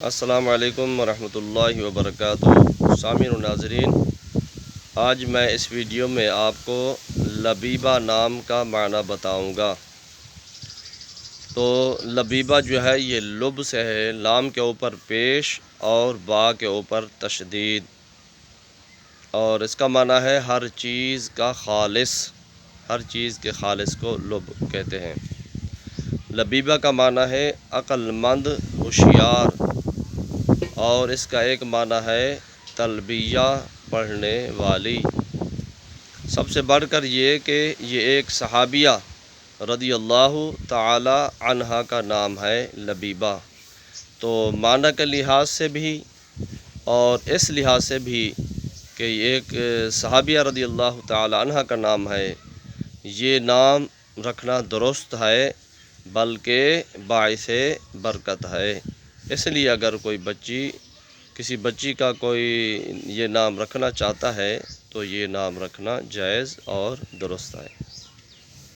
السلام علیکم ورحمۃ اللہ وبرکاتہ۔ سامعین و ناظرین، آج میں اس ویڈیو میں آپ کو لبیبہ نام کا معنی بتاؤں گا۔ تو لبیبہ جو ہے یہ لب سے ہے، لام کے اوپر پیش اور با کے اوپر تشدید، اور اس کا معنی ہے ہر چیز کا خالص، ہر چیز کے خالص کو لب کہتے ہیں۔ لبیبہ کا معنی ہے عقل مند، ہوشیار، اور اس کا ایک معنی ہے تلبیہ پڑھنے والی۔ سب سے بڑھ کر یہ کہ یہ ایک صحابیہ رضی اللہ تعالی عنہا کا نام ہے لبیبہ۔ تو معنی کے لحاظ سے بھی اور اس لحاظ سے بھی کہ یہ ایک صحابیہ رضی اللہ تعالی عنہا کا نام ہے، یہ نام رکھنا درست ہے، بلکہ باعث برکت ہے۔ اس لیے اگر کوئی کسی بچی کا کوئی یہ نام رکھنا چاہتا ہے تو یہ نام رکھنا جائز اور درست ہے۔